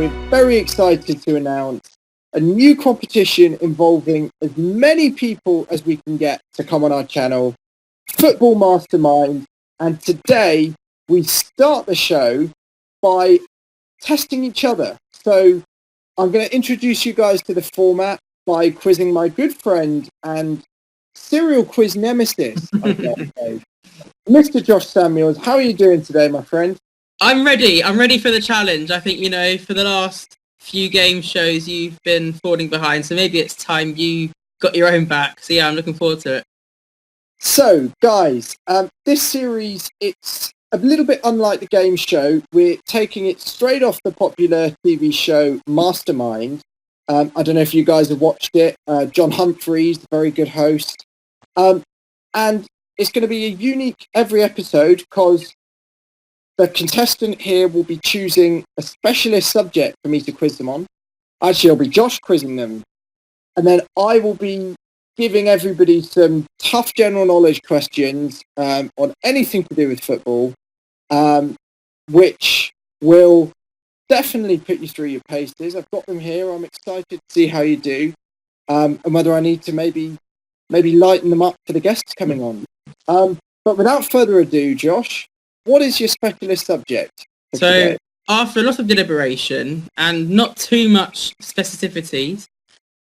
we're very excited to announce a new competition involving as many people as we can get to come on our channel, Football Mastermind. And today we start the show by testing each other. So I'm going to introduce you guys to the format by quizzing my good friend and serial quiz nemesis, I dare say, Mr. Josh Samuels. How are you doing today, my friend? I'm ready. I'm ready for the challenge. I think, for the last few game shows, you've been falling behind. So maybe it's time you got your own back. So yeah, I'm looking forward to it. So, guys, this series, it's a little bit unlike the game show. We're taking it straight off the popular TV show Mastermind. I don't know if you guys have watched it. John Humphreys, the very good host. And it's going to be a unique every episode because the contestant here will be choosing a specialist subject for me to quiz them on. Actually, it'll be Josh quizzing them. And then I will be giving everybody some tough general knowledge questions on anything to do with football, which will definitely put you through your paces. I've got them here. I'm excited to see how you do, and whether I need to maybe lighten them up for the guests coming on. But without further ado, Josh, what is your specialist subject for today? After a lot of deliberation and not too much specificity,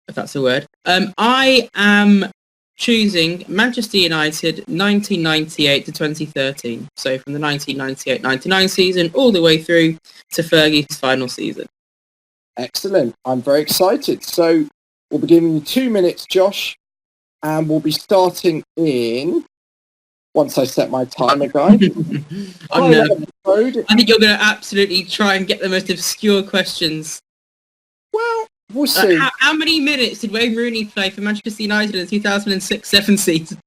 if that's a word, I am choosing Manchester United 1998 to 2013. So from the 1998-99 season all the way through to Fergie's final season. Excellent. I'm very excited. So we'll be giving you 2 minutes, Josh, and we'll be starting in... Once I set my timer, guys. I think you're going to absolutely try and get the most obscure questions. Well, we'll see. How many minutes did Wayne Rooney play for Manchester United in the 2006-07 season?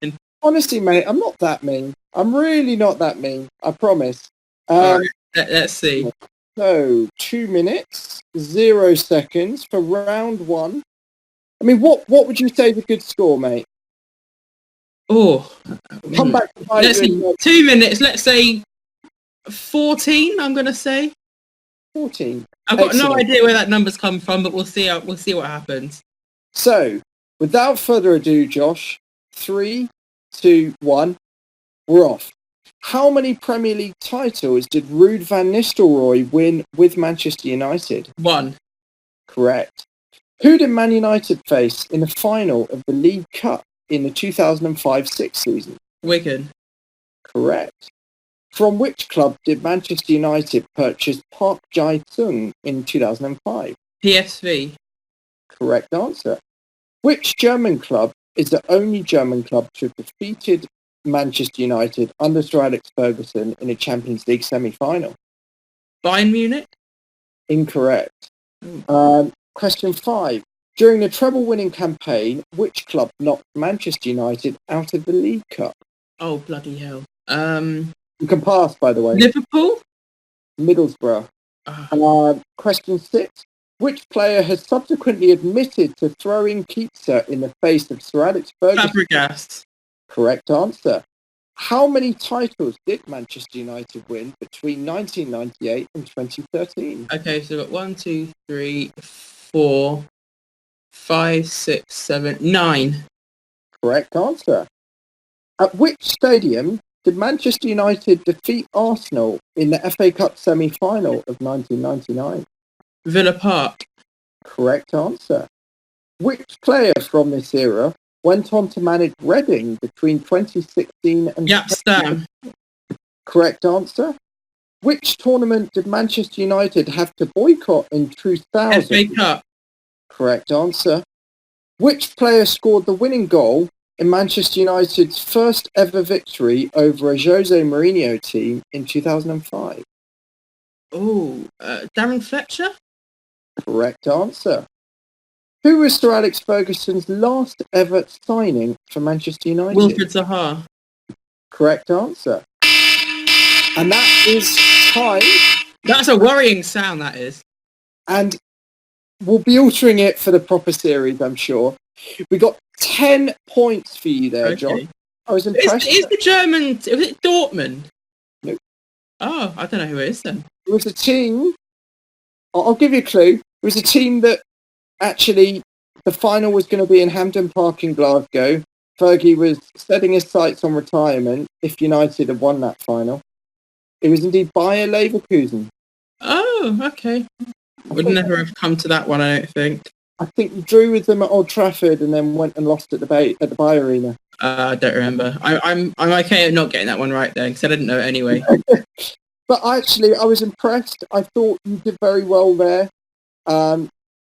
Honestly, mate, I'm not that mean. I'm really not that mean. I promise. All right, let's see. So, 2 minutes, 0 seconds for round one. I mean, what would you say is a good score, mate? Oh, come back. Let's see. 2 minutes. Let's say 14. I'm gonna say 14. I've got no idea where that number's come from, but we'll see. We'll see what happens. So, without further ado, Josh, 3, 2, 1, we're off. How many Premier League titles did Ruud van Nistelrooy win with Manchester United? 1. Correct. Who did Man United face in the final of the League Cup in the 2005-06 season? Wigan. Correct. From which club did Manchester United purchase Park Jae-sung in 2005? PSV. Correct answer. Which German club is the only German club to have defeated Manchester United under Sir Alex Ferguson in a Champions League semi-final? Bayern Munich. Incorrect. Question 5. During the treble-winning campaign, which club knocked Manchester United out of the League Cup? Oh, bloody hell. You can pass, by the way. Liverpool? Middlesbrough. Question 6. Which player has subsequently admitted to throwing pizza in the face of Sir Alex Ferguson? Fabregas. Correct answer. How many titles did Manchester United win between 1998 and 2013? Okay, so we've got 1, 2, 3, 4... 5, 6, 7, 9. Correct answer. At which stadium did Manchester United defeat Arsenal in the FA Cup semi-final of 1999? Villa Park. Correct answer. Which player from this era went on to manage Reading between 2016 and... Yep, Stam. Correct answer. Which tournament did Manchester United have to boycott in 2000? FA Cup. Correct answer. Which player scored the winning goal in Manchester United's first ever victory over a Jose Mourinho team in 2005? Oh, Darren Fletcher? Correct answer. Who was Sir Alex Ferguson's last ever signing for Manchester United? Wilfried Zaha. Correct answer. And that is time. That's a worrying sound, that is. And we'll be altering it for the proper series, I'm sure. We got 10 points for you there, John. I was impressed. Is the German... Was it Dortmund? No. Oh, I don't know who it is then. It was a team I'll give you a clue. It was a team that actually the final was going to be in Hampden Park in Glasgow. Fergie was setting his sights on retirement if United had won that final. It was indeed Bayer Leverkusen. Oh, okay. Would never have come to that one, I don't think. I think we drew with them at Old Trafford and then went and lost at the Bayer Arena. I don't remember. I'm okay at not getting that one right then because I didn't know it anyway. But actually, I was impressed. I thought you did very well there.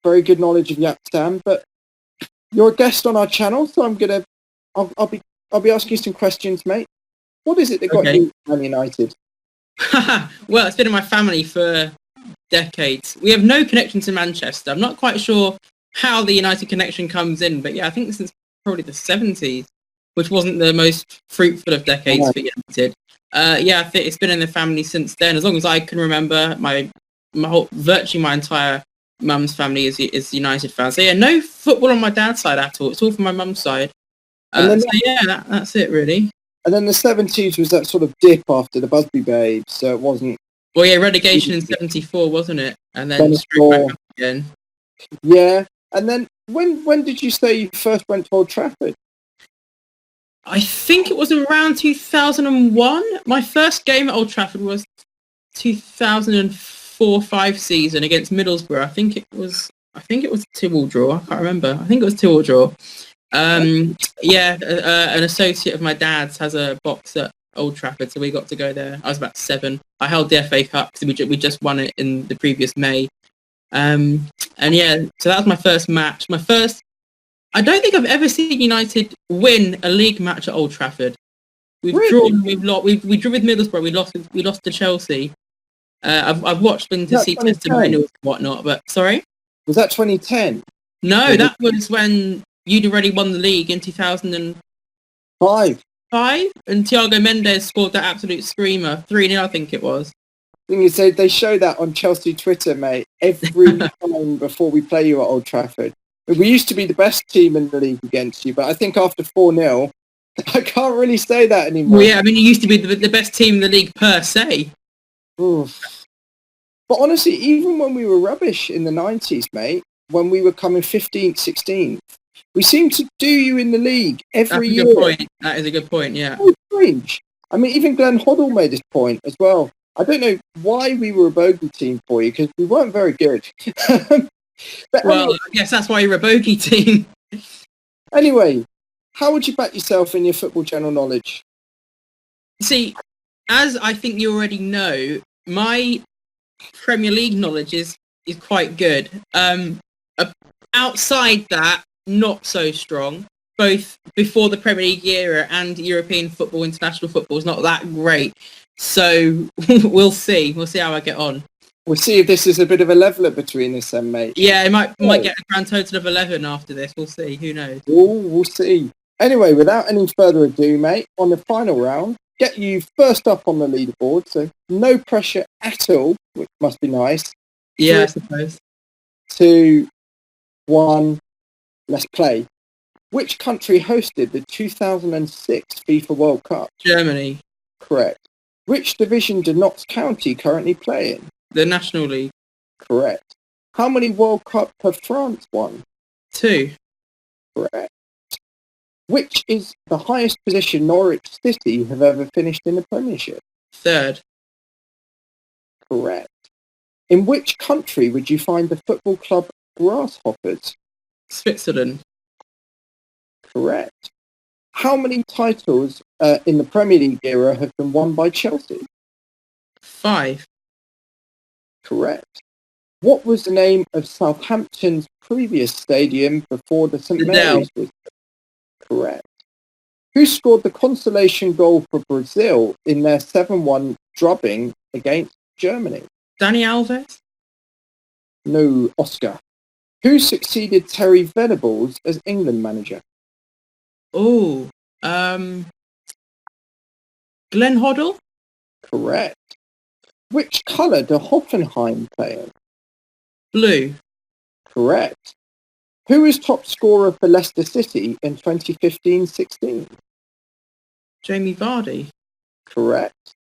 Very good knowledge of Yap Sam. But you're a guest on our channel, so I'll be asking you some questions, mate. What is it that got you Man United? Well, it's been in my family for decades. We have no connection to Manchester. I'm not quite sure how the United connection comes in, but yeah, I think since probably the 70s, which wasn't the most fruitful of decades for United. Yeah, I think it's been in the family since then. As long as I can remember, virtually my entire mum's family is United fans. So yeah, no football on my dad's side at all. It's all from my mum's side. So yeah, that's it really. And then the 70s was that sort of dip after the Busby Babes, so it wasn't... Well, yeah, relegation in 74, wasn't it? And then straight back up again. Yeah, and then when did you say you first went to Old Trafford? I think it was around 2001. My first game at Old Trafford was 2004-05 season against Middlesbrough. I think it was 2-2 draw. I can't remember. I think it was 2-2 draw. Yeah, an associate of my dad's has a box at Old Trafford, so we got to go there. I was about 7. I held the FA Cup because we just won it in the previous May. And yeah, so that was my first match. I don't think I've ever seen United win a league match at Old Trafford. We drew with Middlesbrough. We lost to Chelsea. I've watched them to see testimonials and whatnot, but sorry? Was that 2010? No, that was when you'd already won the league in 2005. And Thiago Mendes scored that absolute screamer, 3-0 I think it was. Thing is, they show that on Chelsea Twitter, mate, every time before we play you at Old Trafford. We used to be the best team in the league against you, but I think after 4-0, I can't really say that anymore. Well, yeah, I mean, you used to be the best team in the league per se. Oof. But honestly, even when we were rubbish in the 90s, mate, when we were coming 15th, 16th, we seemed to do you in the league every year. That's a good point. That is a good point, yeah. So strange. I mean, even Glenn Hoddle made his point as well. I don't know why we were a bogey team for you, because we weren't very good. But well, anyway, I guess that's why you're a bogey team. Anyway, how would you back yourself in your football channel knowledge? See, as I think you already know, my Premier League knowledge is quite good. Outside that, not so strong. Both before the Premier League era and European football, international football is not that great. So we'll see. We'll see how I get on. We'll see if this is a bit of a leveler between us then, mate. Yeah, it might get a grand total of 11 after this. We'll see. Who knows? We'll see. Anyway, without any further ado, mate, on the final round, get you first up on the leaderboard, so no pressure at all, which must be nice. Yeah, 3, I suppose. 2, 1, let's play. Which country hosted the 2006 FIFA World Cup? Germany. Correct. Which division do Notts County currently play in? The National League. Correct. How many World Cups have France won? 2. Correct. Which is the highest position Norwich City have ever finished in the Premiership? 3rd. Correct. In which country would you find the football club Grasshoppers? Switzerland. Correct. How many titles in the Premier League era have been won by Chelsea? 5. Correct. What was the name of Southampton's previous stadium before the St Mary's was? Correct. Who scored the consolation goal for Brazil in their 7-1 drubbing against Germany? Dani Alves? No, Oscar. Who succeeded Terry Venables as England manager? Oh, Glenn Hoddle? Correct. Which colour do Hoffenheim play in? Blue. Correct. Who is top scorer for Leicester City in 2015-16? Jamie Vardy. Correct.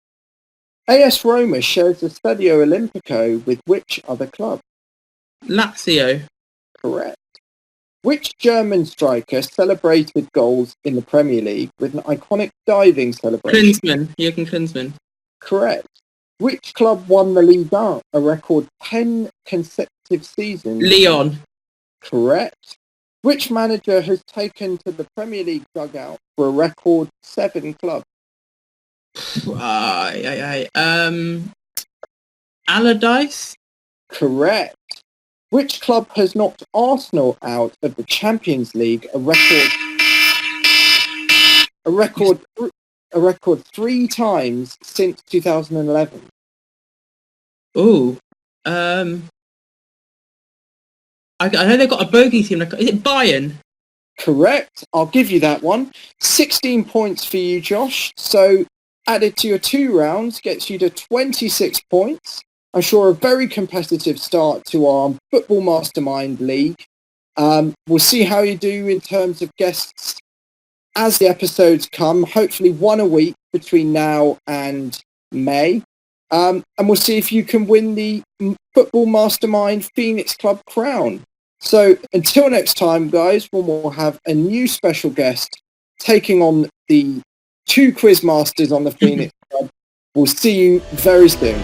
AS Roma shares the Stadio Olimpico with which other club? Lazio. Correct. Which German striker celebrated goals in the Premier League with an iconic diving celebration? Klinsmann. Jürgen Klinsmann. Correct. Which club won the Ligue 1 a record 10 consecutive seasons? Lyon. Correct. Which manager has taken to the Premier League dugout for a record 7 clubs? Allardyce. Correct. Which club has knocked Arsenal out of the Champions League a record 3 times since 2011? Ooh. I know they've got a bogey team. Is it Bayern? Correct. I'll give you that one. 16 points for you, Josh. So added to your 2 rounds gets you to 26 points. I'm sure a very competitive start to our Football Mastermind League. We'll see how you do in terms of guests as the episodes come. Hopefully 1 a week between now and May. And we'll see if you can win the Football Mastermind Phoenix Club crown. So until next time, guys, when we'll have a new special guest taking on the 2 quiz masters on the Phoenix Club. We'll see you very soon.